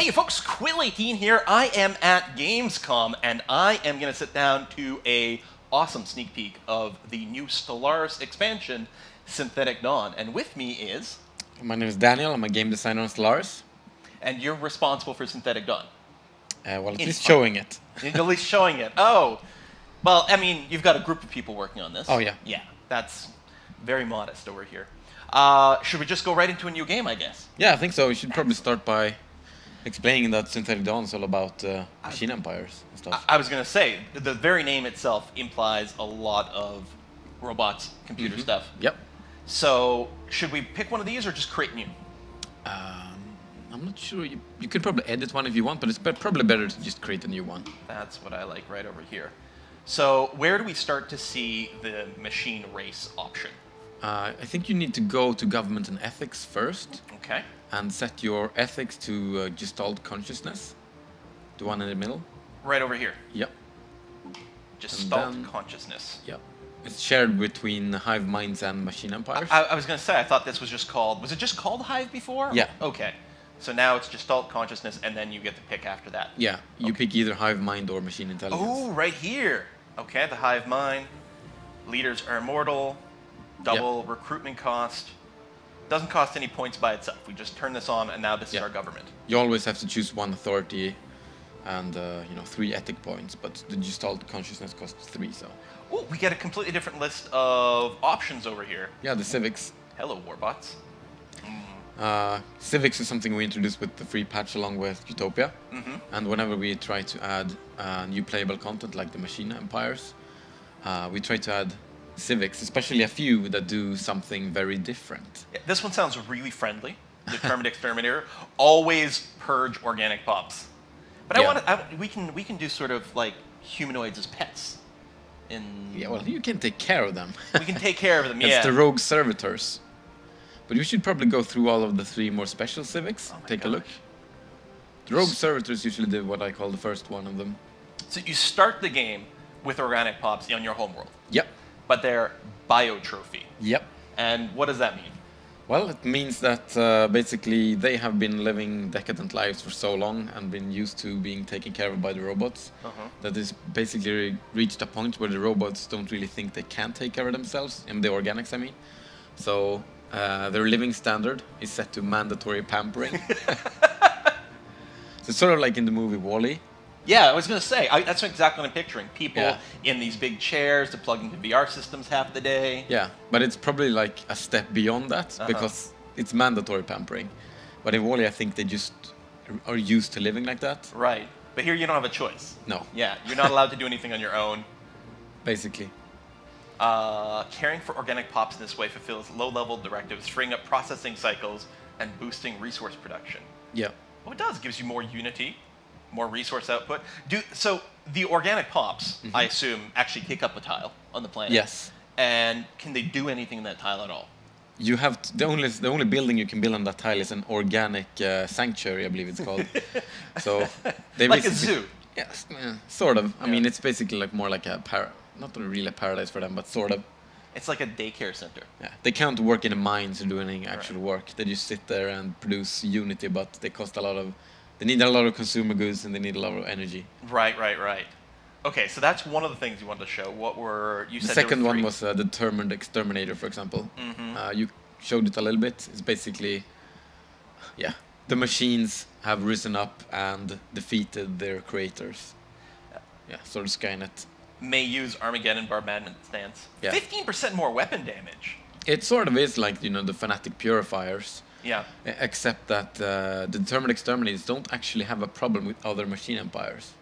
Hey folks, Quill18 here. I am at Gamescom, and I am going to sit down to a awesome sneak peek of the new Stellaris expansion, Synthetic Dawn. And with me is... My name is Daniel. I'm a game designer on Stellaris. And you're responsible for Synthetic Dawn. Well, at least showing it. At least showing it. Oh, well, I mean, you've got a group of people working on this. Oh, yeah. Yeah, that's very modest over here. Should we just go right into a new game, I guess? Yeah, I think so. We should probably start by explaining that Synthetic Dawn is all about machine empires and stuff. I was going to say, the very name itself implies a lot of robots, computer stuff. Yep. So, should we pick one of these or just create new? I'm not sure. You could probably edit one if you want, but it's probably better to just create a new one. That's what I like right over here. So, where do we start to see the machine race option? I think you need to go to government and ethics first. Okay. And set your ethics to Gestalt consciousness. The one in the middle. Right over here. Yep. Gestalt consciousness. Yep. It's shared between hive minds and machine empires. I was going to say, I thought this was just called... Was it just called Hive before? Yeah. Okay. So now it's Gestalt consciousness, and then you get to pick after that. Yeah. You pick either hive mind or machine intelligence. Oh, right here. Okay, the hive mind. Leaders are immortal. Double recruitment cost. Doesn't cost any points by itself. We just turn this on, and now this is our government. You always have to choose one authority and 3 ethic points, but the Gestalt consciousness costs 3, so... Oh, we get a completely different list of options over here. Yeah, the civics. Hello, warbots. Civics is something we introduced with the free patch along with Utopia. And whenever we try to add new playable content like the machine empires, we try to add civics, especially a few that do something very different. Yeah, this one sounds really friendly. Determined Exterminator. Always purge organic pops. But we can do sort of like humanoids as pets. Yeah, well, you can take care of them. We can take care of them, It's the rogue servitors. But you should probably go through all of the 3 more special civics. Take a look. The rogue servitors usually do what I call the first one of them. So you start the game with organic pops on your homeworld. Yep. But they're biotrophy. Yep. And what does that mean? Well, it means that basically they have been living decadent lives for so long and been used to being taken care of by the robots that it's basically reached a point where the robots don't really think they can take care of themselves, and the organics, I mean. So their living standard is set to mandatory pampering. So it's sort of like in the movie WALL-E. Yeah, I was going to say, that's exactly what I'm picturing. People in these big chairs to plug into VR systems half the day. Yeah, but it's probably like a step beyond that because it's mandatory pampering. But in WALL-E, I think they just are used to living like that. Right. But here you don't have a choice. No. Yeah, you're not allowed to do anything on your own. Basically. Caring for organic pops in this way fulfills low-level directives, freeing up processing cycles and boosting resource production. Yeah. Well, it does. It gives you more unity. More resource output. So the organic pops, I assume, actually take up a tile on the planet. Yes. And can they do anything in that tile at all? You have the only building you can build on that tile is an organic sanctuary, I believe it's called. So they like a zoo. Yes, sort of. I mean, it's basically like more like a not really a paradise for them, but sort of. It's like a daycare center. Yeah, they can't work in the mines or do any actual work. They just sit there and produce unity, but they cost a lot of. They need a lot of consumer goods and they need a lot of energy. Right. Okay, so that's one of the things you wanted to show. What were you said? The second one was a determined exterminator, for example. You showed it a little bit. It's basically, the machines have risen up and defeated their creators. Yeah, sort of Skynet. May use Armageddon bombardment stance. Yeah. 15% more weapon damage. It sort of is like the fanatic purifiers. Yeah. Except that the determined exterminators don't actually have a problem with other machine empires.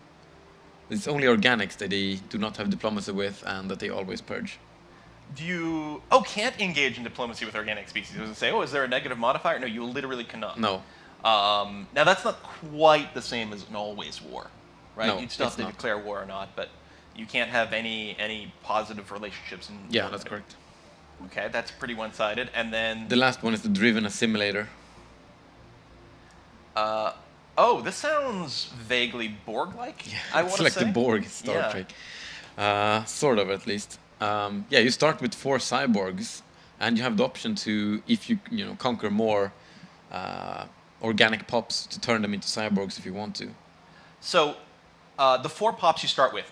It's only organics that they do not have diplomacy with and that they always purge. Can't engage in diplomacy with organic species. Does it say, is there a negative modifier? No, you literally cannot. No. Now, that's not quite the same as an always war, right? No, You'd still have to declare war or not, but you can't have any positive relationships. Yeah, that's correct. Okay, that's pretty one-sided. And then... The last one is the driven assimilator. This sounds vaguely Borg-like, Yeah, it's like the Borg Star Trek. Sort of, at least. You start with 4 cyborgs, and you have the option to, if you conquer more organic pops to turn them into cyborgs if you want to. So, the 4 pops you start with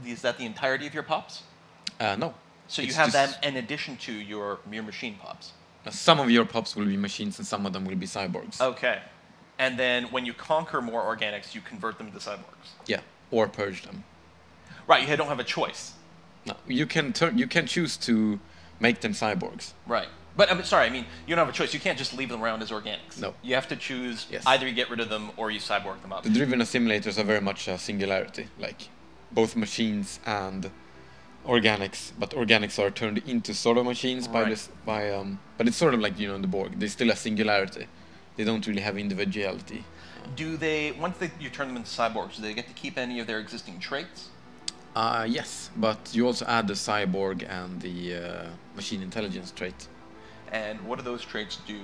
is that the entirety of your pops? No. So you It's have them just- in addition to your machine pops. Some of your pops will be machines and some of them will be cyborgs. Okay. And then when you conquer more organics, you convert them into cyborgs. Yeah, or purge them. Right, you don't have a choice. No, you can choose to make them cyborgs. Right. But I'm sorry, I mean, you don't have a choice. You can't just leave them around as organics. No. You have to choose Yes. either you get rid of them or you cyborg them up. The driven simulators are very much a singularity, like both machines and organics, but organics are turned into sort of machines by Right. this but it's sort of like, in the Borg. They still have singularity. They don't really have individuality. Do they, you turn them into cyborgs, do they get to keep any of their existing traits? Yes, but you also add the cyborg and the machine intelligence trait. And what do those traits do?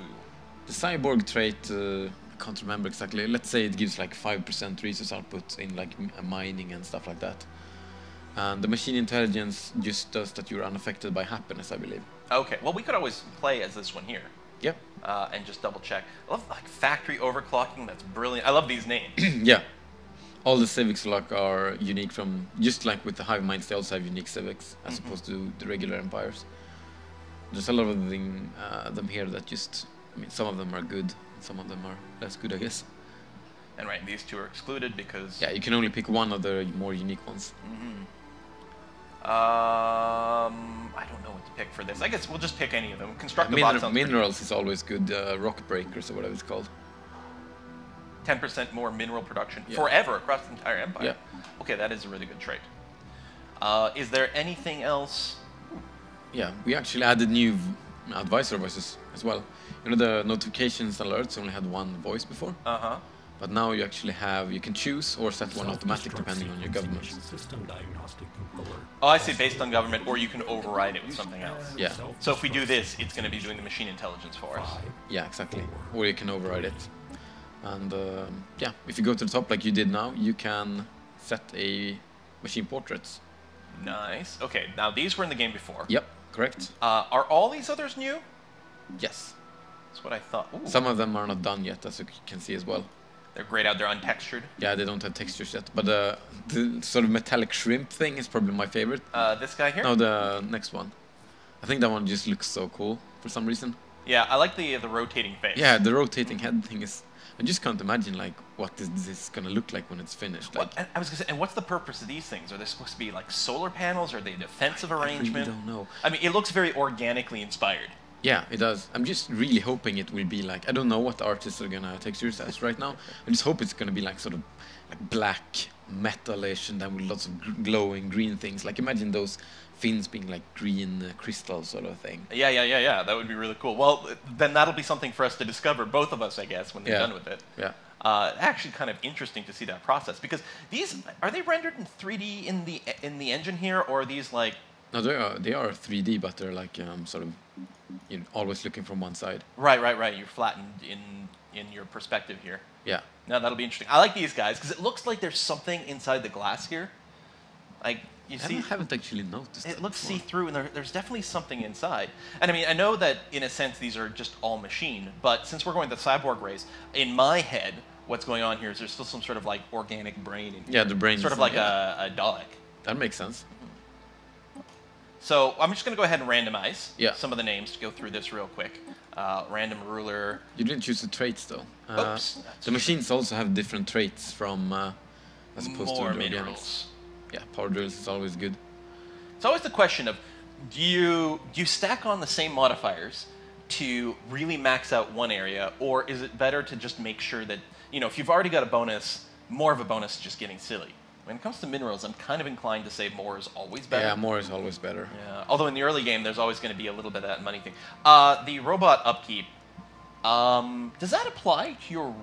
The cyborg trait, I can't remember exactly. Let's say it gives like 5% resource output in like mining and stuff like that. And the machine intelligence just does that you're unaffected by happiness, I believe. Okay, well, we could always play as this one here. Yep. And just double check. I love like factory overclocking. That's brilliant. I love these names. Yeah. All the civics are unique from, just like with the hive minds, they also have unique civics as opposed to the regular empires. There's a lot of them here that just, some of them are good, some of them are less good, I guess. And right, these 2 are excluded because... Yeah, you can only pick one of the more unique ones. I don't know what to pick for this. I guess we'll just pick any of them. Construct the box sounds Minerals is always good, rock breakers or whatever it's called. 10% more mineral production Yeah. forever across the entire empire. Yeah. Okay, that is a really good trait. Is there anything else? Yeah, we actually added new advisor voices as well. The notifications alerts only had one voice before. Uh-huh. But now you actually you can choose or set one automatic depending on your government. Oh, I see, based on government, or you can override it with something else. Yeah. So if we do this, it's going to be doing the machine intelligence for us. Yeah, exactly. Or you can override it. And yeah, if you go to the top like you did now, you can set a machine portraits. Nice. Okay, now these were in the game before. Yep, correct. Are all these others new? Yes. That's what I thought. Ooh. Some of them are not done yet, as you can see as well. They're grayed out, they're untextured. Yeah, they don't have textures yet. But the sort of metallic shrimp thing is probably my favorite. This guy here? No, the next one. I think that one just looks so cool for some reason. Yeah, I like the rotating face. Yeah, the rotating head thing is... I just can't imagine like what is this gonna look like when it's finished. Like, I was gonna say, and what's the purpose of these things? Are they supposed to be like solar panels? Are they defensive I arrangement? really don't know. I mean, it looks very organically inspired. Yeah, it does. I'm just really hoping it will be like, I don't know what the artists are gonna textures as right now. I just hope it's gonna be like sort of like black metalish and then with lots of glowing green things. Like imagine those fins being like green crystal sort of thing. Yeah. That would be really cool. Well, then that'll be something for us to discover, both of us, I guess, when they're done with it. Yeah. Actually, kind of interesting to see that process because these are they rendered in 3D in the engine here, or are these like? No, they are 3D, but they're like sort of always looking from one side. Right. You're flattened in your perspective here. Yeah. Now that'll be interesting. I like these guys because it looks like there's something inside the glass here. Like you see, I haven't actually noticed. it looks see-through, and there's definitely something inside. And I mean, I know that in a sense these are just all machine, but since we're going the cyborg race, in my head, what's going on here is there's still some sort of like organic brain in here. Yeah, the brain. Sort of like a Dalek. That makes sense. So I'm just going to go ahead and randomize some of the names to go through this real quick. Random ruler. You didn't choose the traits though. Oops. The machines also have different traits from as opposed More to the minerals. organics. Yeah, power drills is always good. It's always the question of, do you stack on the same modifiers to really max out one area, or is it better to just make sure that, if you've already got a bonus, more of a bonus is just getting silly? When it comes to minerals, I'm kind of inclined to say more is always better. Yeah, more is always better. Yeah. Although in the early game, there's always going to be a little bit of that money thing. The robot upkeep, does that apply to your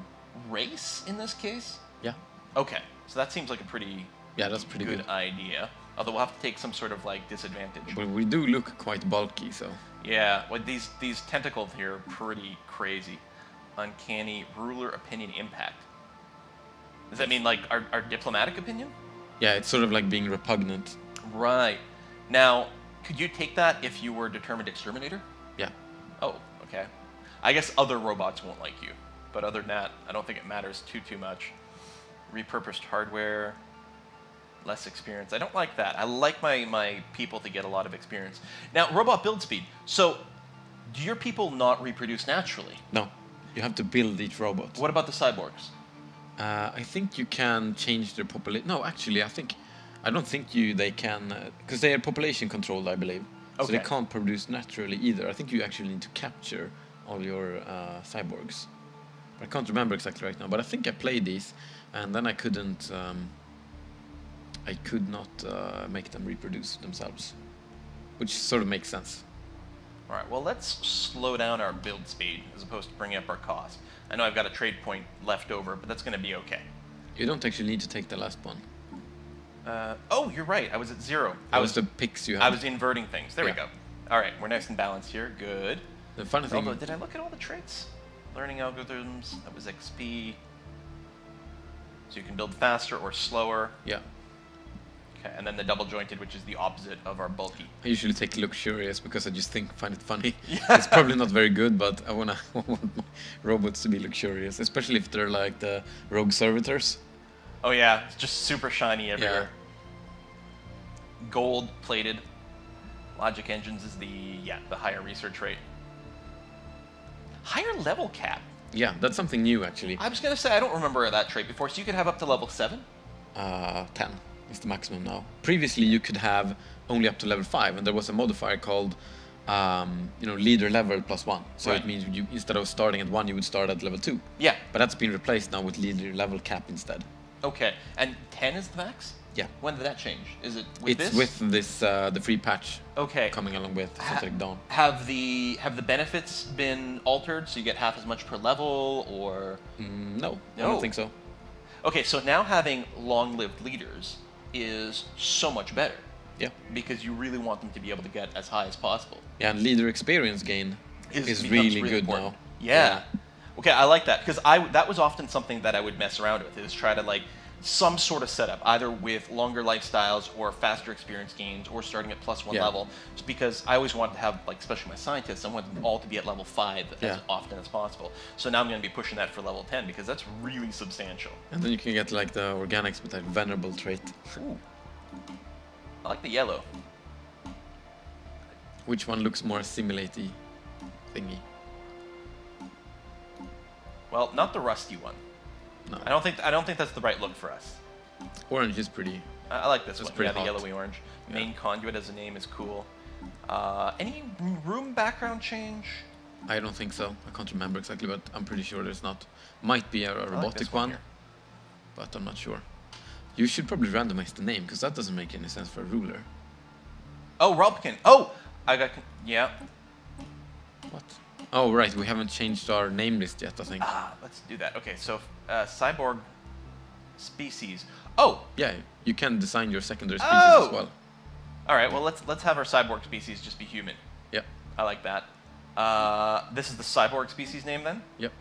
race in this case? Yeah. Okay, so that seems like a pretty that's pretty good. idea. Although we'll have to take some sort of like disadvantage. But we do look quite bulky, so. Yeah, well, these tentacles here are pretty crazy. Uncanny ruler opinion impact. Does that mean like our diplomatic opinion? Yeah, it's sort of like being repugnant. Right. Now, could you take that if you were determined exterminator? Yeah. Oh, okay. I guess other robots won't like you. But other than that, I don't think it matters too much. Repurposed hardware, less experience. I don't like that. I like my people to get a lot of experience. Now, robot build speed. So, do your people not reproduce naturally? No, you have to build each robot. What about the cyborgs? I think you can change their population. No, actually, I don't think they can, because they are population controlled, I believe. Okay. So they can't produce naturally either. I think you actually need to capture all your cyborgs. I can't remember exactly right now, but I think I played these, and then I couldn't. I could not make them reproduce themselves, which sort of makes sense. All right, well, let's slow down our build speed as opposed to bringing up our cost. I know I've got a trade point left over, but that's going to be okay. You don't actually need to take the last one. Oh, you're right. I was at 0. That was the picks you had. I was inverting things. There we go. All right, we're nice and balanced here. Good. The funny thing... Did I look at all the traits? Learning algorithms, that was XP. So you can build faster or slower. Yeah. Okay, and then the double jointed, which is the opposite of our bulky. I usually take luxurious because I just find it funny. Yeah. It's probably not very good, but I want my robots to be luxurious, especially if they're like the rogue servitors. Oh yeah, it's just super shiny everywhere. Yeah. Gold plated. Logic engines is the higher research rate. Higher level cap. Yeah, that's something new actually. I was gonna say I don't remember that trait before. So you could have up to level 7. 10 is the maximum now. Previously, you could have only up to level 5, and there was a modifier called, leader level +1. So it means you instead of starting at 1, you would start at level 2. Yeah. But that's been replaced now with leader level cap instead. Okay, and 10 is the max? Yeah. When did that change? Is it with this? It's with this the free patch. Okay. Coming along with Synthetic Dawn. Have the benefits been altered so you get half as much per level, or? No, I don't think so. Okay, so now having long-lived leaders is so much better. Yeah. Because you really want them to be able to get as high as possible. Yeah, and leader experience gain is really good important. now. Yeah. Okay, I like that, because that was often something that I would mess around with, is try to like some sort of setup, either with longer lifestyles or faster experience gains, or starting at +1 level. Just because I always wanted to have, like, especially my scientists, I want them all to be at level 5 as often as possible. So now I'm going to be pushing that for level 10 because that's really substantial. And then you can get like the organics with that venerable trait. Ooh. I like the yellow. Which one looks more simulate-y thingy? Well, not the rusty one. No. I don't think that's the right look for us. Orange is pretty. I like this one. Yeah, hot. the yellowy orange. Main conduit as a name is cool. Any room background change? I don't think so. I can't remember exactly, but I'm pretty sure there's not. Might be a robotic like one, but I'm not sure. You should probably randomize the name, because that doesn't make any sense for a ruler. Oh, Robkin. Oh, I got. Yeah. What? Oh, right. We haven't changed our name list yet, I think. Let's do that. Okay, so cyborg species. Oh. Yeah, you can design your secondary species as well. All right. Well, let's have our cyborg species just be human. Yep. I like that. This is the cyborg species name then. Yep.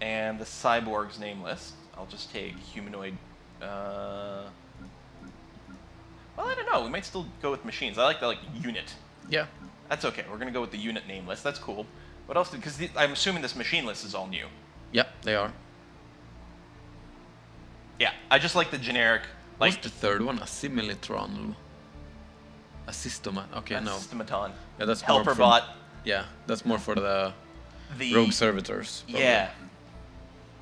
And the cyborg's name list. I'll just take humanoid. Well, I don't know. We might still go with machines. I like the unit. Yeah. That's okay. We're gonna go with the unit name list. That's cool. What else? Because I'm assuming this machine list is all new. Yep, they are. Yeah, I just like the generic. Like what's the third one? A simulitron. A systomat. Okay, no. Systematon. Yeah, that's helper more for, bot. Yeah, that's more for the rogue servitors. Probably. Yeah.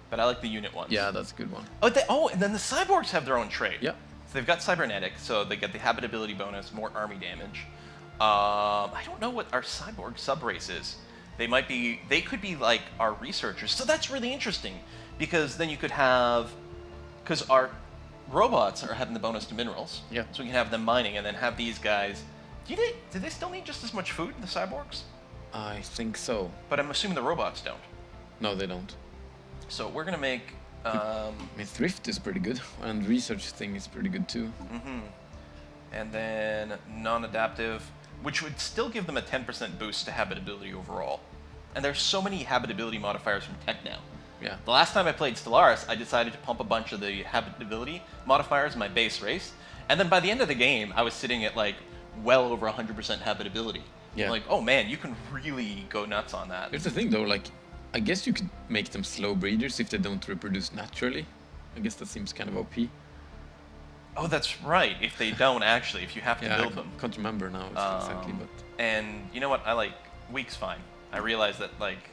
But I like the unit ones. Yeah, that's a good one. Oh, and then the cyborgs have their own trait. Yeah. So they've got cybernetic, so they get the habitability bonus, more army damage. I don't know what our cyborg subrace is. They could be like our researchers. So that's really interesting, because then you could have, because our robots are having the bonus to minerals. Yeah. So we can have them mining, and then have these guys. Do they still need just as much food, the cyborgs? I think so. But I'm assuming the robots don't. No, they don't. So we're gonna make. I mean, thrift is pretty good, and research thing is pretty good too. Mm-hmm. And then non-adaptive, which would still give them a 10% boost to habitability overall. And there's so many habitability modifiers from tech now. Yeah. The last time I played Stellaris, I decided to pump a bunch of the habitability modifiers in my base race, and then by the end of the game, I was sitting at like well over 100% habitability. Yeah. I'm like, oh man, you can really go nuts on that. Here's the thing though, like, I guess you could make them slow breeders if they don't reproduce naturally. I guess that seems kind of OP. Oh, that's right. If they don't actually, if you have to build them. I can't remember now exactly, but... And you know what? I like weak's fine. I realize that like,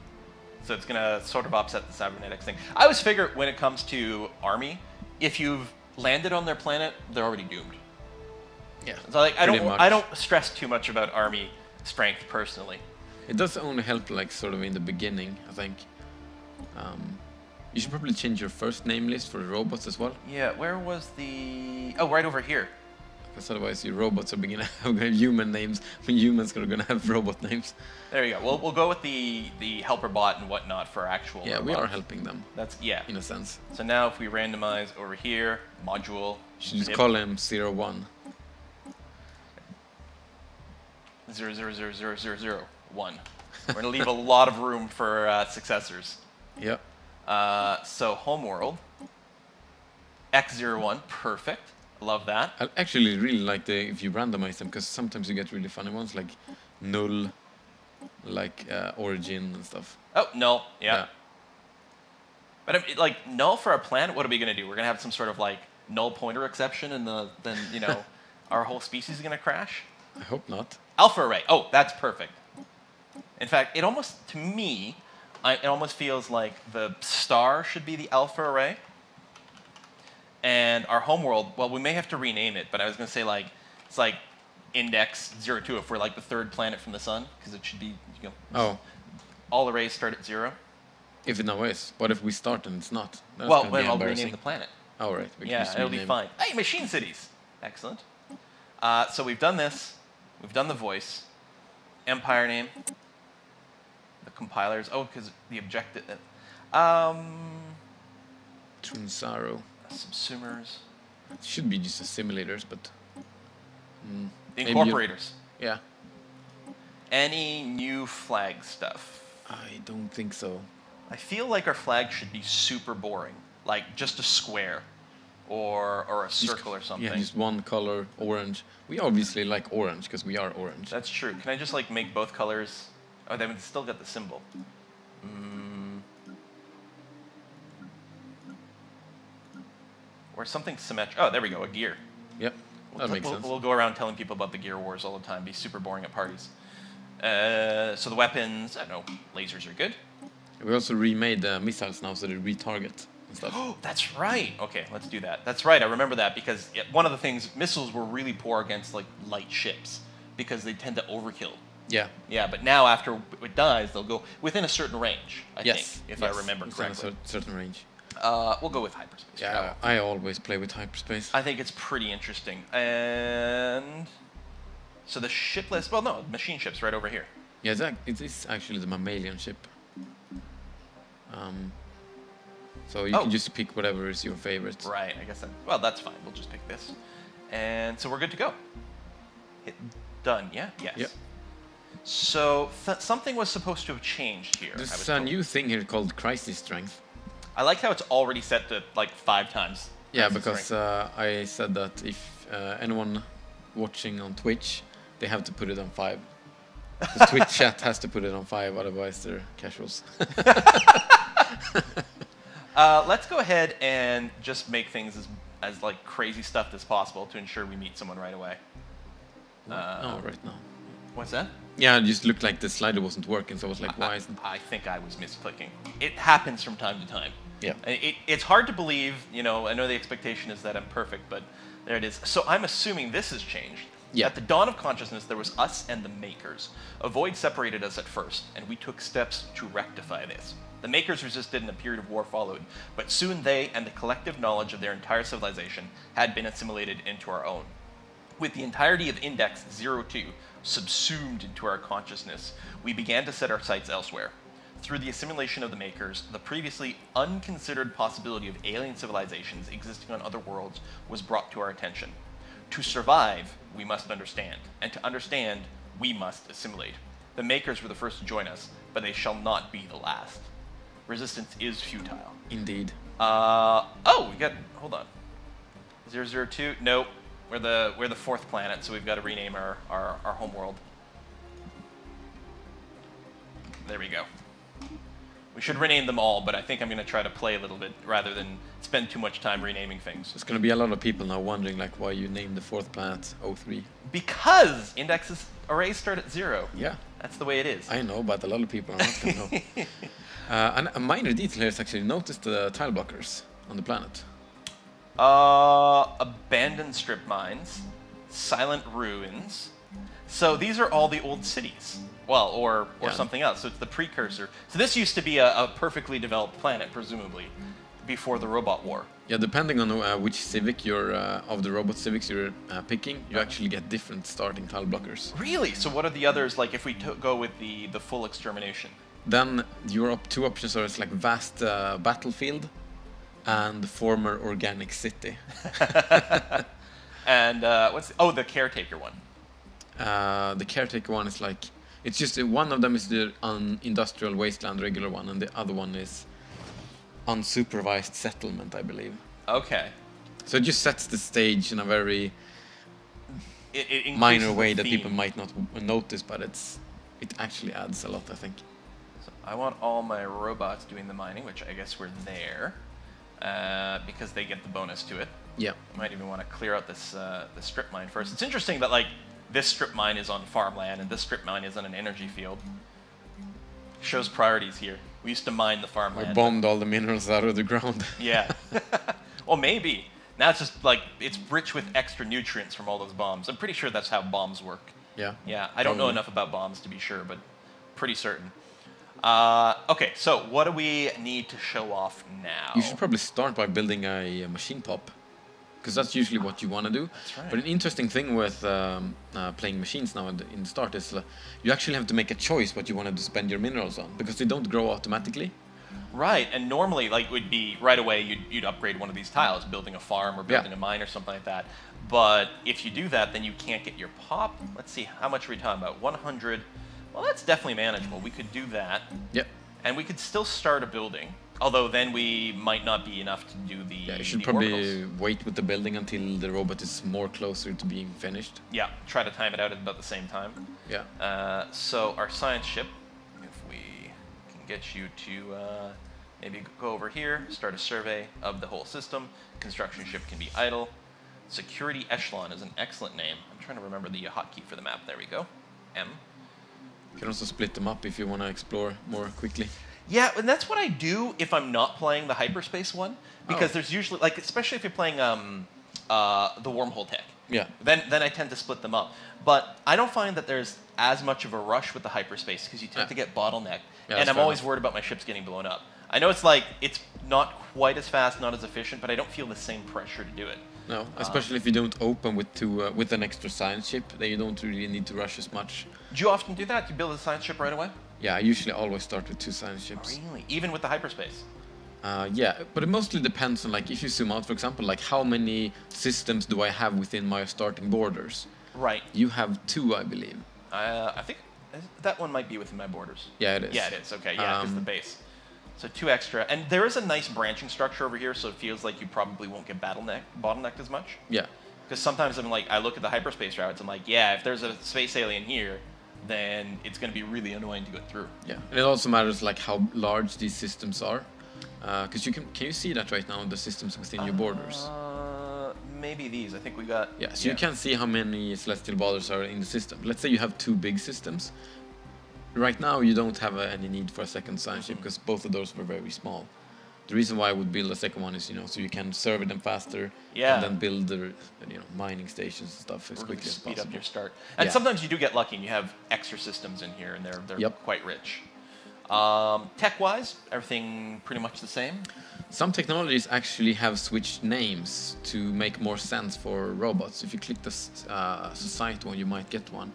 so it's gonna sort of upset the cybernetics thing. I always figure when it comes to army, if you've landed on their planet, they're already doomed. Yeah. So like, I don't stress too much about army strength personally. It does only help like sort of in the beginning, I think. You should probably change your first name list for the robots as well. Yeah, where was the... Oh, right over here. Because otherwise your robots are beginning to have human names when humans are going to have robot names. There you go. We'll go with the helper bot and whatnot for actual robots. We are helping them. That's, in a sense. So now if we randomize over here, module... You should just call him 01. 0000001. We're going to leave a lot of room for successors. Yeah. So homeworld, X01, perfect. Love that. I actually really like if you randomize them, because sometimes you get really funny ones like null, like origin and stuff. Oh, null, yeah. But like null for our planet, what are we going to do? We're going to have some sort of like null pointer exception, and then you know our whole species is going to crash. I hope not. Alpha array. Oh, that's perfect. In fact, it almost, to me, it almost feels like the star should be the alpha array. And our homeworld, well, we may have to rename it, but I was going to say like, it's like index 02 if we're like the third planet from the sun, because it should be, you know, all arrays start at 0. If it now is. What if we start and it's not? That's well, then I'll rename the planet. Oh, right. Yeah, it'll be fine. Hey, machine cities. Excellent. So we've done this. We've done the voice. Empire name. The compilers. Oh, because the objective. Trunsaro. Subsumers. It should be just the simulators, but... the incorporators. Yeah. Any new flag stuff? I don't think so. I feel like our flag should be super boring. Like just a square. Or a circle or something. Yeah, just one color, orange. We obviously like orange, because we are orange. That's true. Can I just like make both colors? Oh, they would still get the symbol. Or something symmetric. Oh, there we go, a gear. Yep, that makes sense. We'll go around telling people about the gear wars all the time. Be super boring at parties. So the weapons, I don't know, lasers are good. We also remade the missiles now, so they retarget and stuff. Oh, that's right. Okay, let's do that. That's right, I remember that, because one of the things, missiles were really poor against like light ships, because they tend to overkill. Yeah. Yeah, but now after it dies, they'll go within a certain range, I think, if I remember correctly. Within a certain range. We'll go with hyperspace. Yeah, I always play with hyperspace. I think it's pretty interesting. And so the ship list, well, no, machine ship's right over here. Yeah, it is actually the mammalian ship. So you can just pick whatever is your favorite. Right, I guess well, that's fine. We'll just pick this. And so we're good to go. Hit done, yeah? Yes. Yep. So something was supposed to have changed here. There's a new thing here called crisis strength. I like how it's already set to like 5 times. Yeah, because I said that if anyone watching on Twitch, they have to put it on 5. The Twitch chat has to put it on 5, otherwise they're casuals. Let's go ahead and just make things as like crazy stuffed as possible to ensure we meet someone right away. Right now. What's that? Yeah, it just looked like the slider wasn't working, so I was like, why isn't... I think I was misclicking. It happens from time to time. Yeah. It's hard to believe, you know, I know the expectation is that I'm perfect, but there it is. So I'm assuming this has changed. Yeah. At the dawn of consciousness, there was us and the makers. A void separated us at first, and we took steps to rectify this. The makers resisted and a period of war followed, but soon they and the collective knowledge of their entire civilization had been assimilated into our own. With the entirety of Index 02 subsumed into our consciousness, we began to set our sights elsewhere. Through the assimilation of the makers, the previously unconsidered possibility of alien civilizations existing on other worlds was brought to our attention. To survive, we must understand, and to understand, we must assimilate. The makers were the first to join us, but they shall not be the last. Resistance is futile. Indeed. Oh, we got, hold on. 002, nope. We're the 4th planet, so we've got to rename our homeworld. There we go. We should rename them all, but I think I'm going to try to play a little bit rather than spend too much time renaming things. There's going to be a lot of people now wondering like why you named the fourth planet 03. Because indexes arrays start at 0. Yeah. That's the way it is. I know, but a lot of people are not going to know. And a minor detail here is actually notice the tile blockers on the planet. Abandoned strip mines, silent ruins. So these are all the old cities. Well, or something else. So it's the precursor. So this used to be a perfectly developed planet, presumably, before the robot war. Yeah, depending on which civic you're of the robot civics you're picking, you actually get different starting tile blockers. Really? So what are the others? Like if we go with the full extermination? Then your two options are it's like vast battlefield and former organic city. And what's the caretaker one? The caretaker one is like it's just one of them is the industrial wasteland regular one, and the other one is unsupervised settlement, I believe. Okay. So it just sets the stage in a very minor way that people might not notice, but it actually adds a lot, I think. So I want all my robots doing the mining, which I guess we're there, because they get the bonus to it. Yeah. I might even want to clear out this strip mine first. It's interesting that like this strip mine is on farmland and this strip mine is on an energy field. Shows priorities here. We used to mine the farmland. We bombed all the minerals out of the ground. Yeah. Well, maybe. Now it's just like, it's rich with extra nutrients from all those bombs. I'm pretty sure that's how bombs work. Yeah. Yeah, I don't know enough about bombs to be sure, but pretty certain. Okay, so what do we need to show off now? You should probably start by building a machine pop, because that's usually what you want to do. That's right. But an interesting thing with playing machines now in the start is you actually have to make a choice what you want to spend your minerals on, because they don't grow automatically. Right, and normally like would be right away you'd upgrade one of these tiles, building a farm or building a mine or something like that. But if you do that, then you can't get your pop. Let's see, how much are we talking about? 100. Well, that's definitely manageable. We could do that. Yep. And we could still start a building. Although then we might not be enough to do the Yeah, you should probably wait with the building until the robot is more closer to being finished. Yeah, try to time it out at about the same time. Yeah. So our science ship, if we can get you to maybe go over here, start a survey of the whole system. Construction ship can be idle. Security echelon is an excellent name. I'm trying to remember the hotkey for the map. There we go. M. You can also split them up if you want to explore more quickly. Yeah, and that's what I do if I'm not playing the hyperspace one, because there's usually, like, especially if you're playing the wormhole tech. Yeah. Then I tend to split them up. But I don't find that there's as much of a rush with the hyperspace because you tend to get bottlenecked, and I'm always worried about my ships getting blown up. I know it's like it's not quite as fast, not as efficient, but I don't feel the same pressure to do it. No, especially if you don't open with an extra science ship, then you don't really need to rush as much. Do you often do that? Do you build a science ship right away? Yeah, I usually always start with 2 science ships. Really? Even with the hyperspace? Yeah, but it mostly depends on, like, if you zoom out, for example, like, how many systems do I have within my starting borders? Right. You have 2, I believe. I think that one might be within my borders. Yeah, it is. Yeah, it is. Okay, yeah, because the base. So 2 extra. And there is a nice branching structure over here, so it feels like you probably won't get bottlenecked as much. Yeah. Because sometimes I'm like, I look at the hyperspace routes, I'm like, yeah, if there's a space alien here, then it's going to be really annoying to go through. Yeah, and it also matters like how large these systems are, because can you see that right now, the systems within your borders? Maybe these. I think we got. Yeah, so you can see how many celestial borders are in the system. Let's say you have 2 big systems. Right now, you don't have any need for a second science ship because both of those were very small. The reason why I would build a second one is, so you can serve them faster, and then build the mining stations and stuff as quickly as possible. Speed up your start. And sometimes you do get lucky and you have extra systems in here and they're quite rich. Tech-wise, everything pretty much the same? Some technologies actually have switched names to make more sense for robots. If you click the society one, you might get one.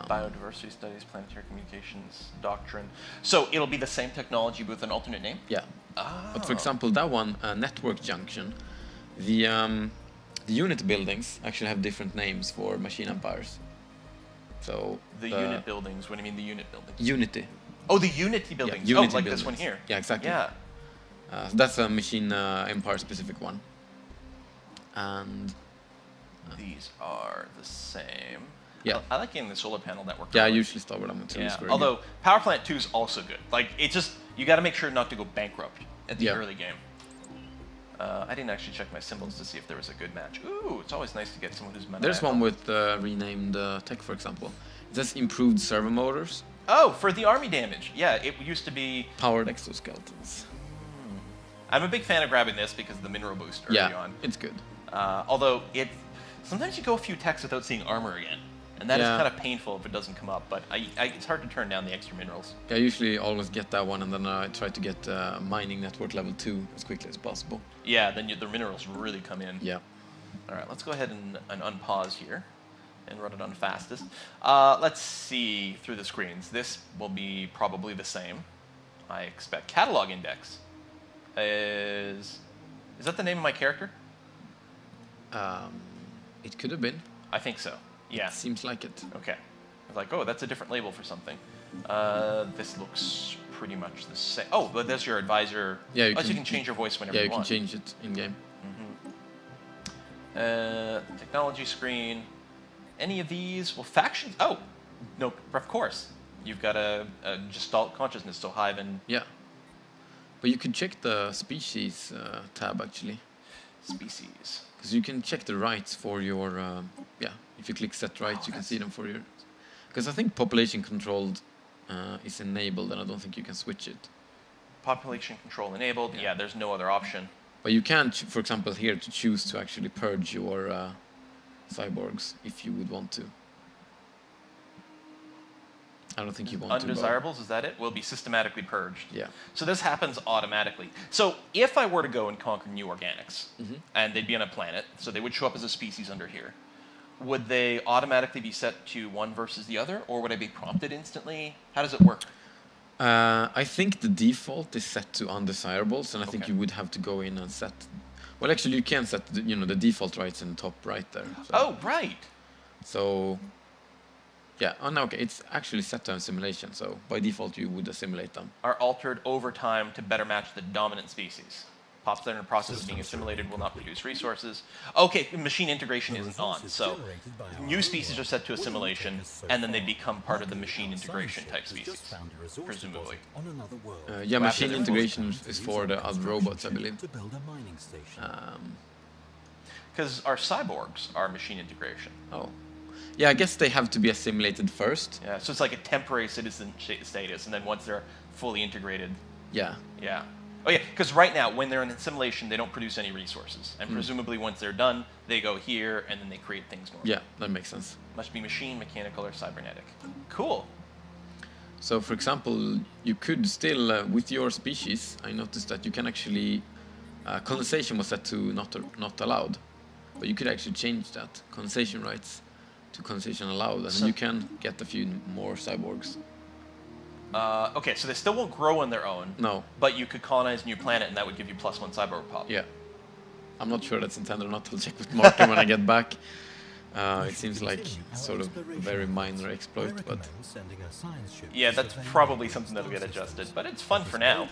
Biodiversity studies, planetary communications, doctrine. So it'll be the same technology with an alternate name? Yeah. Oh. But for example, that one, network junction, the unit buildings actually have different names for machine empires. So the unit buildings. What do you mean the unit buildings? Unity. Oh, the Unity buildings. Yeah, Unity like buildings. This one here. Yeah, exactly. Yeah. So that's a machine empire specific one. And these are the same. Yeah. I like getting the solar panel network. Yeah, I usually start with them too. Yeah. Although Power Plant 2 is also good. Like, it just, You got to make sure not to go bankrupt at the Yeah. early game. I didn't actually check my symbols to see if there was a good match. Ooh, it's always nice to get someone who's maniacal. There's one with renamed tech, for example. It says improved servo motors. Oh, for the army damage. Yeah, it used to be... Powered exoskeletons. I'm a big fan of grabbing this because of the mineral boost early on. It's good. Although, sometimes you go a few techs without seeing armor again. And that is kind of painful if it doesn't come up, but it's hard to turn down the extra minerals. I usually always get that one, and then I try to get mining network level 2 as quickly as possible. Yeah, then the minerals really come in. Yeah. Alright, let's go ahead and unpause here and run it on fastest. Let's see through the screens. This will be probably the same, I expect. Catalog index. Is that the name of my character? It could have been. I think so. Yeah. Seems like it. Okay. I was like, oh, that's a different label for something. This looks pretty much the same. Oh, but there's your advisor. Yeah, you can change your voice whenever you want. Yeah, you can change it in-game. Technology screen. Any of these? Well, factions. Oh, no, of course. You've got a Gestalt consciousness, so Hive and... Yeah. But you can check the species tab, actually. Species. Because you can check the rights for your... if you click set rights, you can see them for your... Because I think population controlled is enabled, and I don't think you can switch it. Population control enabled. Yeah, there's no other option. But you can, for example, here to choose to actually purge your cyborgs if you would want to. I don't think you want Undesirables, is that it? Will be systematically purged. Yeah. So this happens automatically. So if I were to go and conquer new organics, and they'd be on a planet, so they would show up as a species under here, would they automatically be set to one versus the other, or would I be prompted instantly? How does it work? I think the default is set to undesirables, and I think you would have to go in and set... Well, actually, you can set the default rights in the top right there. So. Oh, right. So... Yeah, no, okay, it's actually set to assimilation, so by default you would assimilate them. Are altered over time to better match the dominant species. Pops that are in the process of being assimilated will not produce resources. Okay, machine integration isn't on, so new species are set to assimilation, and then they become part of the machine integration type species, presumably. Yeah, machine integration is for the other robots, I believe. Because our cyborgs are machine integration. Oh. Yeah, I guess they have to be assimilated first. Yeah, so it's like a temporary citizen status, and then once they're fully integrated... Yeah. Yeah. Oh yeah, because right now, when they're in assimilation, they don't produce any resources. And presumably once they're done, they go here, and then they create things normally. Yeah, that makes sense. Must be machine, mechanical, or cybernetic. Cool. So, for example, you could still, with your species, I noticed that you can actually... condensation was set to not allowed. But you could actually change that. Condensation rights to condensation allowed, and you can get a few more cyborgs. Okay, so they still won't grow on their own. No. But you could colonize a new planet, and that would give you +1 cyborg pop. Yeah. I'm not sure that's intended or not. I'll check with Martin when I get back. It seems like sort of a very minor exploit, but... Yeah, that's probably something that'll get adjusted, but it's fun for now.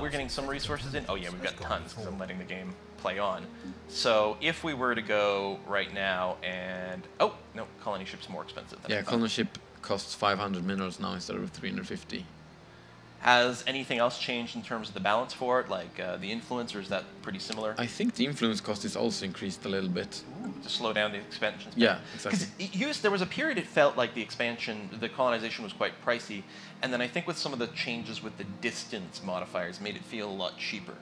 We're getting some resources in. Oh yeah, we've got tons, because I'm letting the game play on. So if we were to go right now and... Oh, no, colony ship's more expensive. Yeah, colony ship costs 500 minerals now instead of 350. Has anything else changed in terms of the balance for it, like the influence, or is that pretty similar? I think the influence cost is also increased a little bit. Ooh, to slow down the expansion spend. Yeah, exactly. Because there was a period it felt like the expansion, the colonization was quite pricey, and then I think with some of the changes with the distance modifiers made it feel a lot cheaper.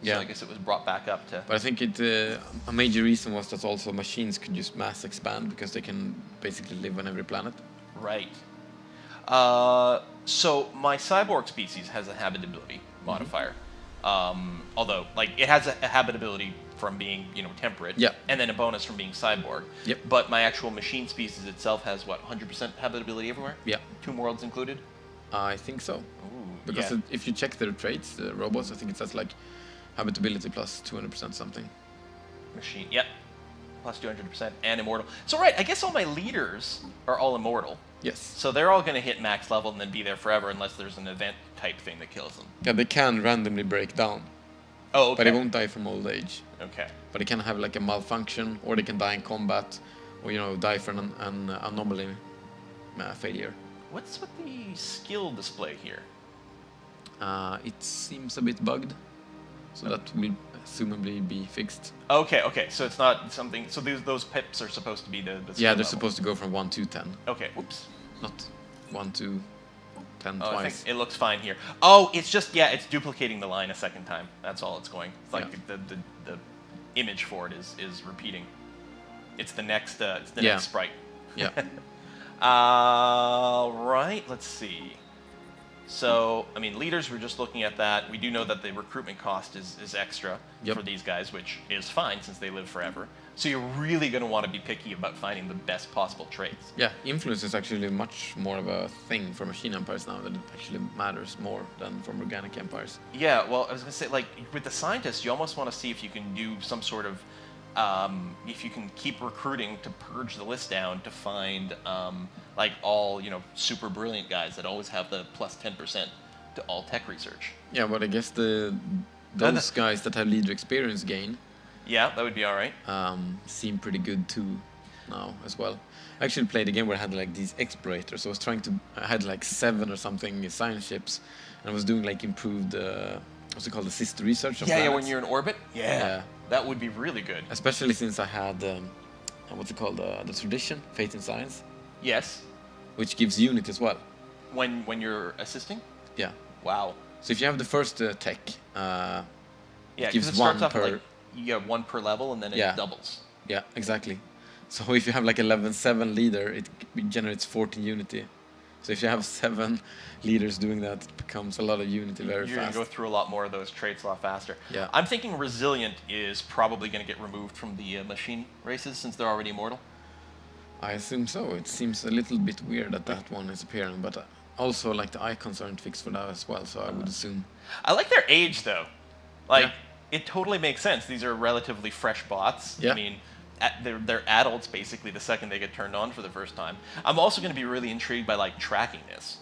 Yeah. So I guess it was brought back up to... But I think a major reason was that also machines could just mass expand because they can basically live on every planet. Right. So my cyborg species has a habitability modifier. Although, like, it has a habitability from being, temperate. Yeah. And then a bonus from being cyborg. Yep. But my actual machine species itself has, what, 100% habitability everywhere? Yeah. 2 worlds included? I think so. Ooh, because yeah. if you check their traits, the robots, I think it says, like, habitability plus 200% something. Machine, yep. Plus 200% and immortal. So, right, I guess all my leaders are all immortal. Yes. So they're all going to hit max level and then be there forever unless there's an event type thing that kills them. Yeah, they can randomly break down. Oh, okay. But they won't die from old age. Okay. But they can have like a malfunction, or they can die in combat, or die for an anomaly failure. What's with the skill display here? It seems a bit bugged, so that will assumably be fixed. Okay, okay. So it's not something. So those pips are supposed to be the Yeah, skill they're level. supposed to go from 1 to 10, Okay. Whoops. not 1 to 10 Oh, I twice. think it looks fine here. Oh, it's just it's duplicating the line a second time. That's all it's going. It's like the image for it is repeating. It's the next next sprite. Yeah. Right. Let's see. So, I mean, leaders, we're just looking at that. We do know that the recruitment cost is extra for these guys, which is fine since they live forever. So you're really going to want to be picky about finding the best possible traits. Yeah, influence is actually much more of a thing for machine empires now, that it actually matters more than from organic empires. Yeah, well, I was going to say, like, with the scientists, you almost want to see if you can do some sort of, if you can keep recruiting to purge the list down to find, like, all, super brilliant guys that always have the plus 10% to all tech research. Yeah, but I guess those guys that have leader experience gain, yeah, that would be all right. Seem pretty good too now as well. I actually played a game where I had like these explorators. So I had like 7 or something science ships, and I was doing like improved, what's it called, assist research on planets. When you're in orbit. Yeah, that would be really good. Especially since I had, what's it called, the tradition, faith in science. Yes. Which gives unit as well. When you're assisting. Yeah. Wow. So if you have the first tech, it gives it starts 1 off per. like, you get 1 per level, and then it doubles. Yeah, exactly. So if you have like a level 7 leader, it generates 14 unity. So if you have 7 leaders doing that, it becomes a lot of unity very fast. You're going to go through a lot more of those traits a lot faster. Yeah. I'm thinking resilient is probably going to get removed from the machine races since they're already immortal. I assume so. It seems a little bit weird that one is appearing, but also like the icons aren't fixed for that as well, so I would assume. I like their age though. Like, it totally makes sense. These are relatively fresh bots. Yeah. I mean, they're adults basically the second they get turned on for the first time. I'm also going to be really intrigued by like tracking this,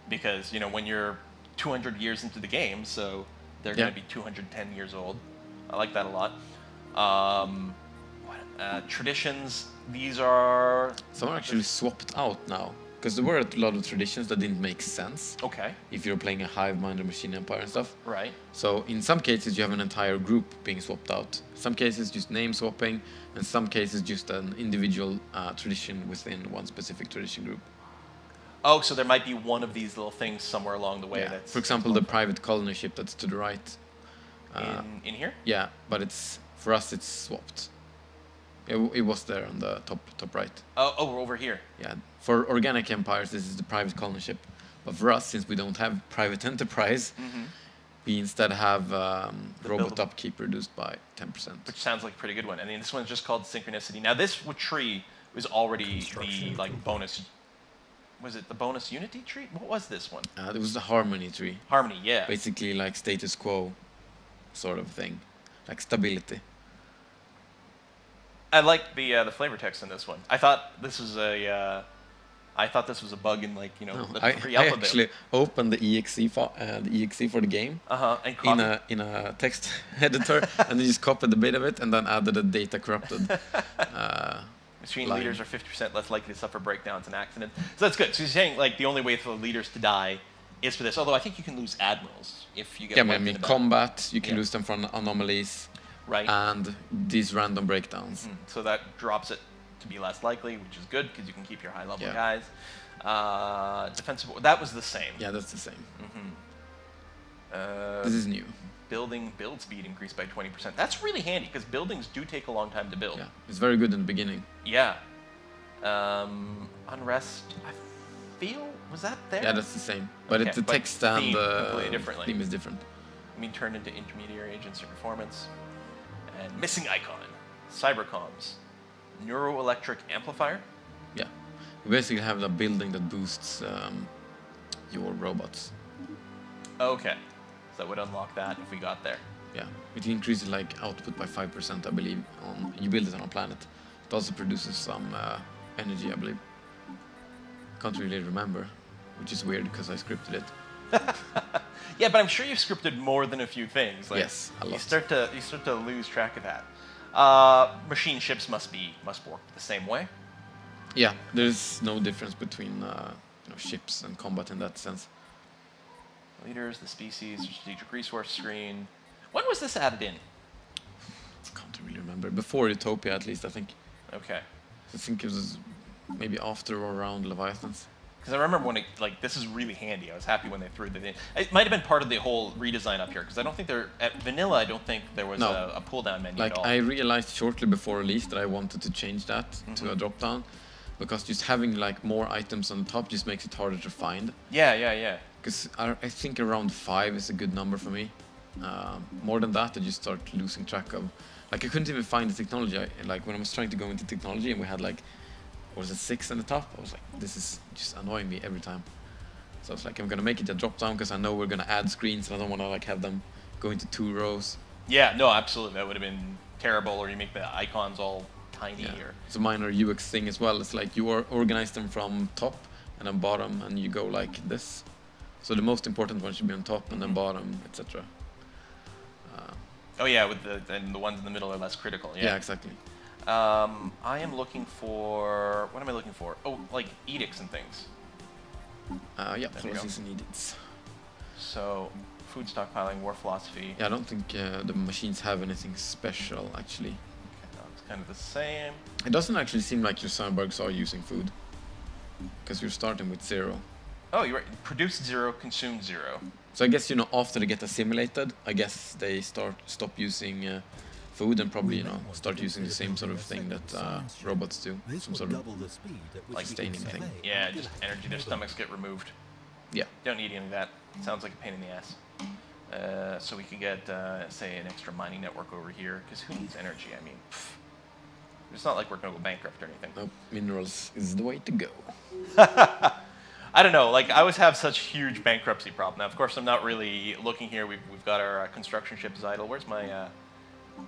because when you're 200 years into the game, so they're going to be 210 years old. I like that a lot. Traditions. These are... Some are actually swapped out now, because there were a lot of traditions that didn't make sense. Okay. If you're playing a hive mind or machine empire and stuff. Right. So in some cases you have an entire group being swapped out. Some cases just name swapping, and some cases just an individual tradition within one specific tradition group. Oh, so there might be one of these little things somewhere along the way. Yeah. That's... For example, the private colony ship that's to the right. In here? Yeah, but for us it's swapped. It was there on the top right. Oh, we're over here. Yeah, for organic empires, this is the private colony ship. But for us, since we don't have private enterprise, we instead have robot upkeep reduced by 10%. Which sounds like a pretty good one. I mean, this one's just called Synchronicity. Now, this tree was already the like bonus. Was it the bonus Unity tree? What was this one? It was the Harmony tree. Harmony, yeah. Basically, like status quo, sort of thing, like stability. I like the flavor text in this one. I thought this was a bug in like the pre-alpha I actually opened the exe for the game and in a text editor, and then just copied the bit of it and then added a data corrupted. Machine leaders are 50% less likely to suffer breakdowns and accidents. So that's good. So you're saying like the only way for the leaders to die is for this. Although I think you can lose admirals if you get. Yeah, I mean combat, you can lose them from anomalies. Right. And these random breakdowns. So that drops it to be less likely, which is good because you can keep your high level guys. Defensive. That was the same. Yeah, that's the same. This is new. Build speed increased by 20%. That's really handy because buildings do take a long time to build. Yeah, it's very good in the beginning. Yeah. Unrest. I feel was that there? Yeah, that's the same. But the text and the theme is different. I mean, turned into intermediary agents or performance. And missing icon, cybercoms, neuroelectric amplifier. Yeah, you basically have a building that boosts your robots. Okay, so that would unlock that if we got there. Yeah, it increases like output by 5%, I believe. You build it on a planet. It also produces some energy, I believe. Can't really remember, which is weird because I scripted it. Yeah, but I'm sure you've scripted more than a few things. Like, yes, a lot. You start to lose track of that. Machine ships must work the same way. Yeah, there's no difference between ships and combat in that sense. Leaders, the species, strategic resource screen. When was this added in? I can't really remember. Before Utopia, at least, I think. Okay. I think it was maybe after or around Leviathans. Because I remember when it, like, this is really handy. I was happy when they threw it in. It might have been part of the whole redesign up here, because I don't think at vanilla, I don't think there was a pull-down menu at all. I realized shortly before release that I wanted to change that to a drop-down, because just having like more items on the top just makes it harder to find. Yeah. Because I think around 5 is a good number for me. More than that, I just start losing track of. Like, I couldn't even find the technology. Like, when I was trying to go into technology and we had like, what was it, 6 on the top? I was like, this is just annoying me every time. So I was like, I'm gonna make it a drop down because I know we're gonna add screens and I don't want to like have them go into 2 rows. Yeah, no, absolutely. That would have been terrible. Or you make the icons all tiny. Yeah. Or It's a minor UX thing as well. It's like you organize them from top and then bottom, and you go like this. So the most important one should be on top and then bottom, etc. Oh yeah, with the ones in the middle are less critical. Yeah, exactly. I am looking for, what am I looking for? Oh, like edicts and things. Yeah, policies and edicts. So, food stockpiling, war philosophy. Yeah, I don't think the machines have anything special actually. Okay, no, it's kind of the same. It doesn't actually seem like your cyborgs are using food, because you're starting with 0. Oh, you're right. Produced 0, consumed 0. So I guess, you know, after they get assimilated, I guess they stop using food and probably, you know, start using the same sort of thing that robots do. Some sort of like staining thing. Yeah, just energy. Their stomachs get removed. Yeah. Don't need any of that. Sounds like a pain in the ass. So we could get, say, an extra mining network over here, because who needs energy? I mean, it's not like we're going to go bankrupt or anything. Nope, minerals is the way to go. I don't know, like, I always have such huge bankruptcy problem. Now, of course, I'm not really looking here. We've got our construction ship is idle. Where's my,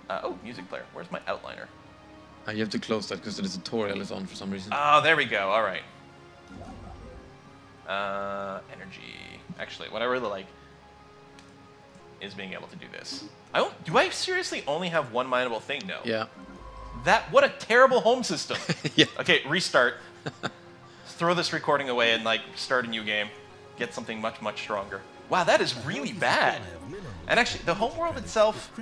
oh, music player. Where's my outliner? You have to close that because the tutorial is on for some reason. Oh, there we go. All right. Energy. Actually, what I really like is being able to do this. Do I seriously only have one mineable thing? No. Yeah. What a terrible home system. Yeah. Okay, restart. Throw this recording away and like start a new game. Get something much, much stronger. Wow, that is really bad. And actually, the homeworld itself,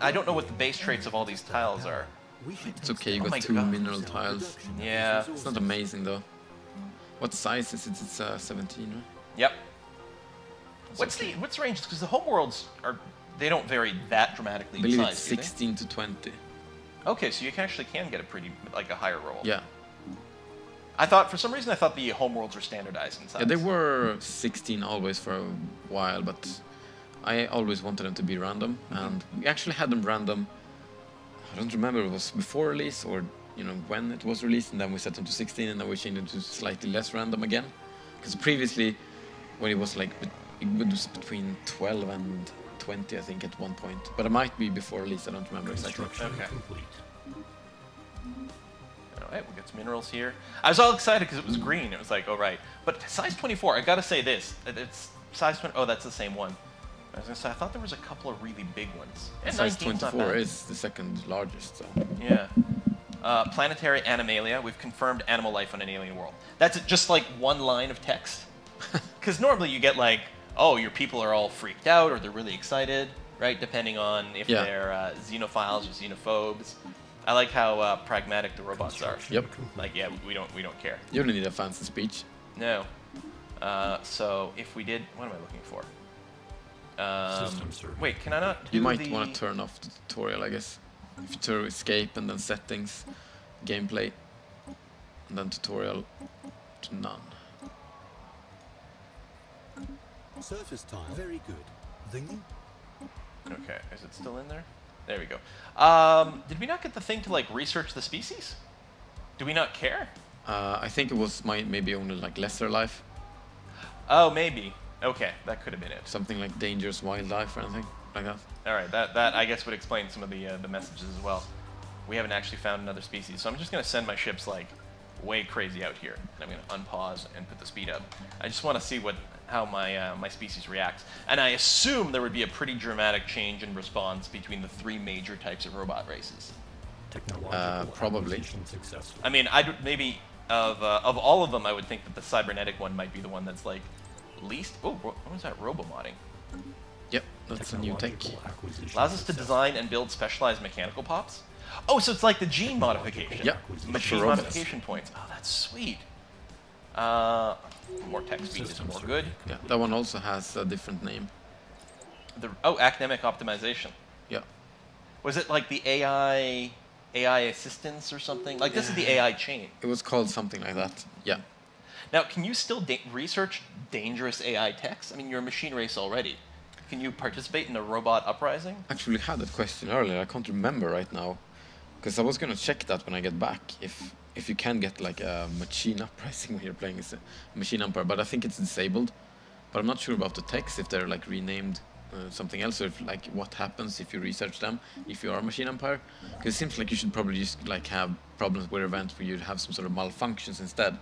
I don't know what the base traits of all these tiles are. It's okay, you got 2 mineral tiles. Yeah. It's not amazing though. What size is it? It's 17, right? Yep. What's the range? Because the homeworlds they don't vary that dramatically I believe in size, it's 16 to 20. Okay, so you actually can get a higher roll. Yeah. For some reason I thought the homeworlds were standardized in size. Yeah, they were 16 always for a while, but I always wanted them to be random, and we actually had them random. I don't remember if it was before release or, you know, when it was released, and then we set them to 16, and then we changed them to slightly less random again. Because previously, when it was like, it was between 12 and 20, I think, at one point. But it might be before release, I don't remember exactly. Okay. Alright, we'll get some minerals here. I was all excited because it was green. It was like, oh, right. But size 24, I gotta say this. It's size 20. Oh, that's the same one. I was gonna say, I thought there was a couple of really big ones. And size 24 is the second largest, so. Yeah. Planetary Animalia. We've confirmed animal life on an alien world. That's just like one line of text. Because normally you get like, oh, your people are all freaked out or they're really excited, right? Depending on if they're xenophiles or xenophobes. I like how pragmatic the robots are. Yep. Like, yeah, we don't care. You don't need a fancy speech. No. So if we did, what am I looking for? Wait, can I not do You might want to turn off the tutorial, I guess. If you turn escape and then settings, gameplay, and then tutorial to none. Surface time, very good. Thingy? Okay, is it still in there? There we go. Did we not get the thing to like research the species? Do we not care? I think it was maybe only like lesser life. Oh, maybe. Okay, that could have been it. Something like dangerous wildlife or anything like that. All right, that I guess would explain some of the messages as well. We haven't actually found another species, so I'm just going to send my ships like way crazy out here, and I'm going to unpause and put the speed up. I just want to see how my species reacts, and I assume there would be a pretty dramatic change in response between the 3 major types of robot races. Probably. I mean, maybe of all of them, I would think that the cybernetic one might be the one that's like least... Oh, what was that? Robo Modding. Yep, that's a new tech. Allows us to design and build specialized mechanical pops. Oh, so it's like the gene modification. Yep. Machine modification points. Oh, that's sweet. More tech speed is more good. Yeah, that one also has a different name. Academic optimization. Yeah. Was it like the AI assistance or something? Like this is the AI chain. It was called something like that. Yeah. Now, can you still research dangerous AI techs? I mean, you're a machine race already. Can you participate in a robot uprising? Actually had that question earlier. I can't remember right now. Because I was going to check that when I get back. If you can get like a machine uprising when you're playing as a machine umpire. But I think it's disabled. But I'm not sure about the techs, if they're like renamed something else. Or if like what happens if you research them, if you are a machine umpire. Because it seems like you should probably just like have problems with events where you have some sort of malfunctions instead.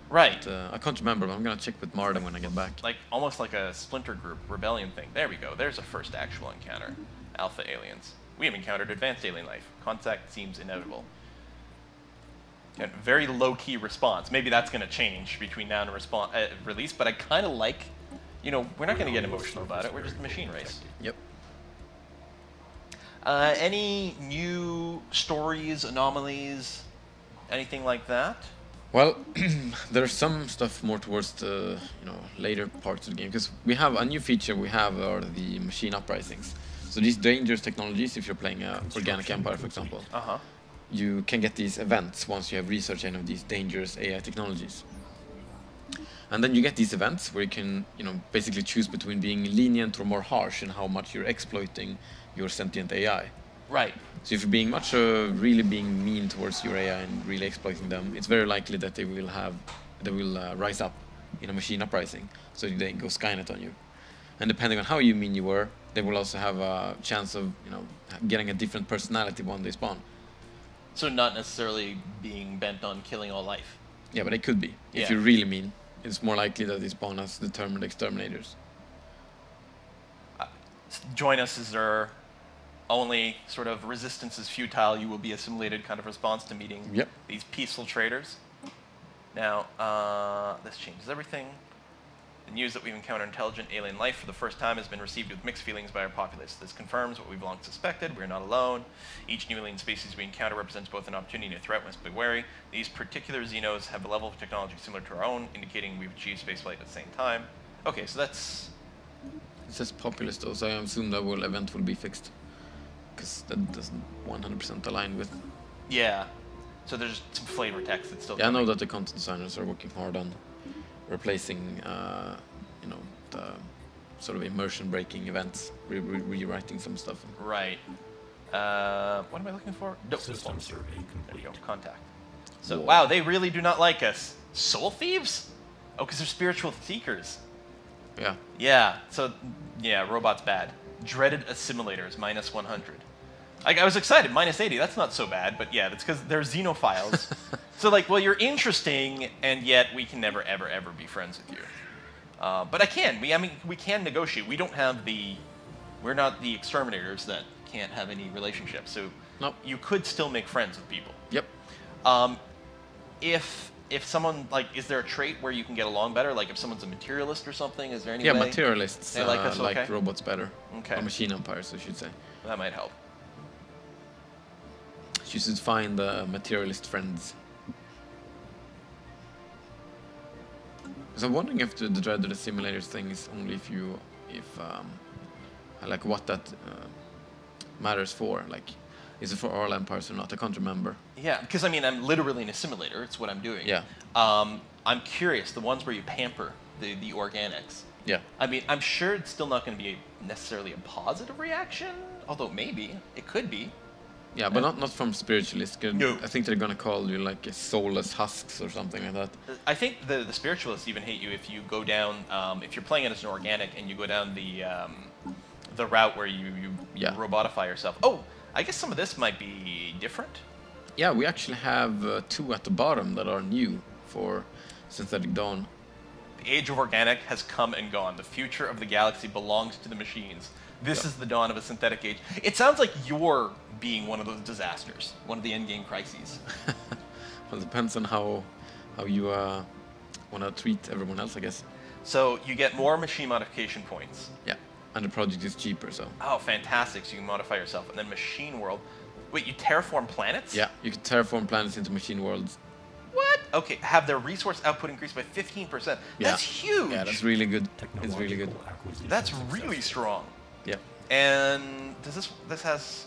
Right. But, I can't remember, but I'm going to check with Marden when I get back. Like, almost like a splinter group rebellion thing. There we go. There's a first actual encounter. Alpha aliens. We have encountered advanced alien life. Contact seems inevitable. And very low-key response. Maybe that's going to change between now and release, but I kind of like, you know, we're not going to get emotional about it. We're just a machine race. Yep. Any new stories, anomalies, anything like that? Well, there's some stuff more towards the later parts of the game, because we have a new feature are the machine uprisings. So these dangerous technologies, if you're playing an organic empire, for example, you can get these events once you have researched any of these dangerous AI technologies. And then you get these events where you can basically choose between being lenient or more harsh in how much you're exploiting your sentient AI. Right. So if you're being really being mean towards your AI and really exploiting them, it's very likely that they will rise up in a machine uprising, so they go Skynet on you. And depending on how mean you were, they will also have a chance of getting a different personality when they spawn. So not necessarily being bent on killing all life. Yeah, but it could be. If you're really mean, it's more likely that they spawn as determined exterminators. Join us as their only sort of resistance is futile, you will be assimilated kind of response to meeting these peaceful traders. Now, this changes everything. The news that we've encountered intelligent alien life for the first time has been received with mixed feelings by our populace. This confirms what we've long suspected. We're not alone. Each new alien species we encounter represents both an opportunity and a threat. We must be wary. These particular Xenos have a level of technology similar to our own, indicating we've achieved spaceflight at the same time. Okay, so that's... It says populace though, so I assume that event will be fixed. Because that doesn't 100% align with... Yeah. So there's some flavor text that's still... Yeah, I know that the content designers are working hard on replacing, the sort of immersion-breaking events, rewriting some stuff. Right. What am I looking for? System survey complete. There you go. Contact. So, wow, they really do not like us. Soul thieves? Oh, because they're spiritual seekers. Yeah. Yeah. So, yeah, robot's bad. Dreaded assimilators, minus 100. I was excited, minus 80. That's not so bad, but yeah, that's because they're xenophiles. So, like, well, you're interesting, and yet we can never, ever, ever be friends with you. But we can negotiate. We don't have we're not the exterminators that can't have any relationships. So you could still make friends with people. Yep. If someone, like, is there a trait where you can get along better? Like, if someone's a materialist or something, is there any way? Yeah, materialists they like us, like robots better. Okay. Or machine umpires, I should say. That might help. You should find materialist friends. So I'm wondering if the dreaded simulators thing is only if like what that matters for. Like, is it for all empires or not? I can't remember. Yeah, because I mean, I'm literally in a simulator. It's what I'm doing. Yeah. I'm curious, the ones where you pamper the organics. Yeah. I mean, I'm sure it's still not going to be necessarily a positive reaction, although maybe it could be. Yeah, but not from spiritualists. No. I think they're gonna call you like soulless husks or something like that. I think the spiritualists even hate you if you go down, if you're playing it as an organic and you go down the route where you robotify yourself. Oh, I guess some of this might be different. Yeah, we actually have 2 at the bottom that are new for Synthetic Dawn. The age of organic has come and gone. The future of the galaxy belongs to the machines. This is the dawn of a synthetic age. It sounds like you're being one of those disasters, one of the endgame crises. Well, it depends on how you want to treat everyone else, I guess. So you get more machine modification points. Yeah, and the project is cheaper, so. Oh, fantastic! So you can modify yourself, and then machine world. Wait, you terraform planets? Yeah, you can terraform planets into machine worlds. What? Okay, have their resource output increased by 15%. That's huge. Yeah, that's really good. It's really good. That's really strong. Yeah. And does this has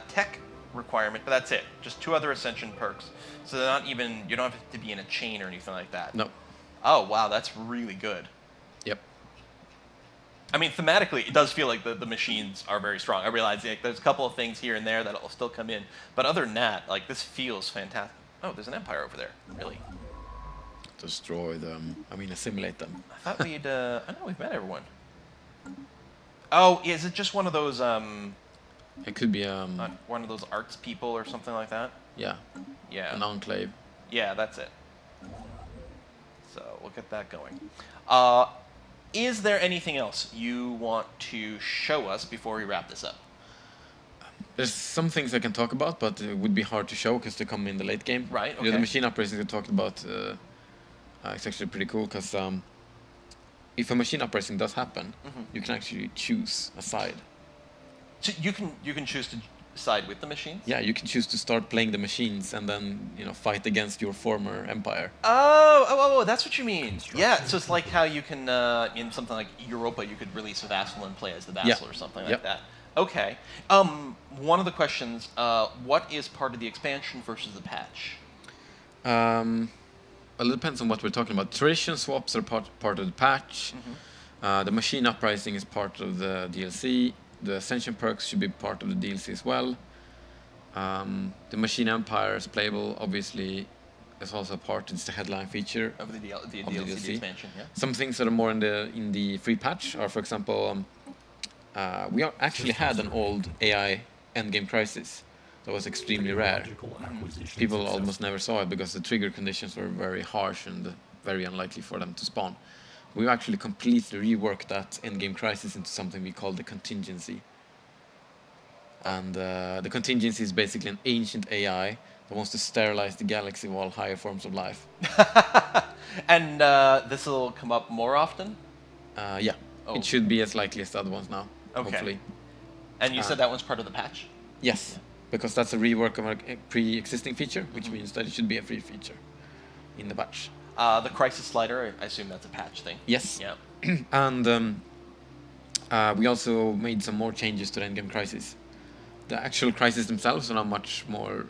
tech requirement, but that's it. Just 2 other ascension perks. So they're not even, you don't have to be in a chain or anything like that. No. Oh wow, that's really good. Yep. I mean, thematically, it does feel like the machines are very strong. I realize like, there's a couple of things here and there that'll still come in, but other than that, like this feels fantastic. Oh, there's an empire over there. Really? Destroy them. I mean, assimilate them. I thought we'd. I know we've met everyone. Oh, is it just one of those? It could be One of those arts people or something like that. yeah, Yeah. an enclave. Yeah, that's it. So we'll get that going. Is there anything else you want to show us before we wrap this up? There's some things I can talk about, but it would be hard to show because they come in the late game. Right. You know, Okay. the machine uprising I talked about, it's actually pretty cool because if a machine uprising does happen, you can actually choose a side. So you can choose to side with the machines. Yeah, you can choose to start playing the machines and then fight against your former empire. Oh, that's what you mean. Yeah, so it's like how you can, in something like Europa, you could release a vassal and play as the vassal or something like that. Okay. One of the questions, what is part of the expansion versus the patch? Well, it depends on what we're talking about. Tradition swaps are part of the patch. The machine uprising is part of the DLC. The Ascension perks should be part of the DLC as well. The Machine Empire is playable, obviously, is also a part. It's the headline feature Of the DLC, DLC. the expansion, yeah. Some things that are more in the free patch are, for example, we actually had an old AI endgame crisis that was extremely rare. People almost never saw it because the trigger conditions were very harsh and very unlikely for them to spawn. We've actually completely reworked that endgame crisis into something we call the contingency. And the contingency is basically an ancient AI that wants to sterilize the galaxy of all higher forms of life. And this will come up more often? Yeah, Oh. it should be as likely as the other ones now, Okay. hopefully. And you said that one's part of the patch? Yes, because that's a rework of a pre-existing feature, which means that it should be a free feature in the patch. The crisis slider, I assume that's a patch thing. Yes. Yeah. And we also made some more changes to the endgame crisis. The actual crisis themselves are now much more,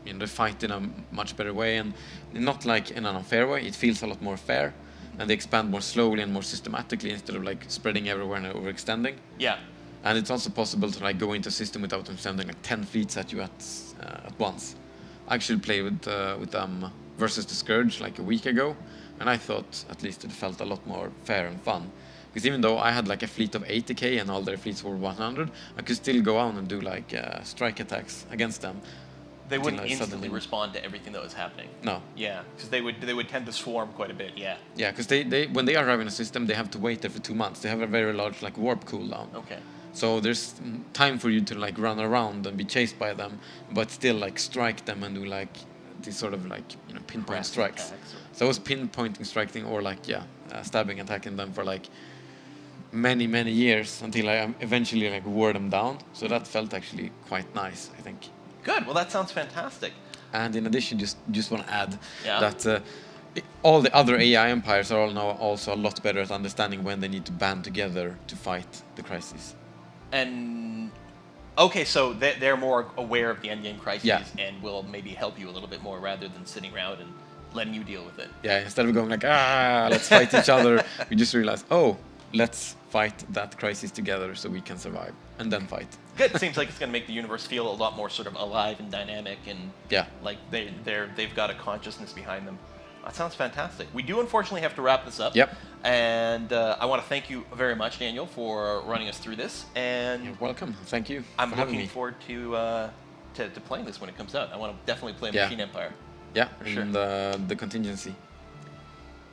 they fight in a much better way, and not like in an unfair way. It feels a lot more fair, and they expand more slowly and more systematically instead of like spreading everywhere and overextending. Yeah. And it's also possible to like go into a system without them sending like 10 fleets at you at once. I actually played with them versus the Scourge like a week ago, and I thought at least it felt a lot more fair and fun. Because even though I had like a fleet of 80k and all their fleets were 100, I could still go out and do like strike attacks against them. They wouldn't Until I instantly suddenly- respond to everything that was happening. No. Yeah, because they would tend to swarm quite a bit. Yeah. Yeah, because they when they arrive in a system, they have to wait there for 2 months. They have a very large like warp cooldown. Okay. So there's time for you to like run around and be chased by them, but still like strike them and do like these sort of like pinpoint Harassing strikes. attacks or- So I was pinpointing striking or like stabbing, attacking them for like many years until I eventually like wore them down. So that felt actually quite nice, I think. Good. Well, that sounds fantastic. And in addition, just want to add Yeah. that all the other AI empires are all now also a lot better at understanding when they need to band together to fight the crisis. And okay, so they're more aware of the endgame crisis Yeah. and will maybe help you a little bit more rather than sitting around and letting you deal with it. Yeah, instead of going like, let's fight each other, we just realize, let's fight that crisis together so we can survive, and then fight. Good. It seems like it's going to make the universe feel a lot more sort of alive and dynamic, and Yeah. like they've got a consciousness behind them. That sounds fantastic. We do unfortunately have to wrap this up. Yep. And I want to thank you very much, Daniel, for running us through this. And You're welcome. Thank you I'm for having looking me. forward to playing this when it comes out. I want to definitely play Yeah. Machine Empire. Yeah, sure. and the contingency.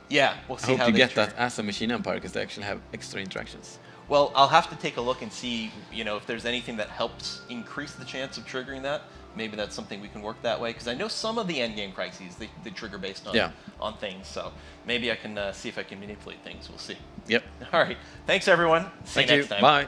Yeah, we'll I see hope how you they get turn. that as a machine empire because they actually have extra interactions. Well, I'll have to take a look and see, if there's anything that helps increase the chance of triggering that. maybe that's something we can work that way. Because I know some of the endgame crises, they trigger based on, on things. So maybe I can see if I can manipulate things. We'll see. Yep. All right. Thanks, everyone. See you next time. Bye.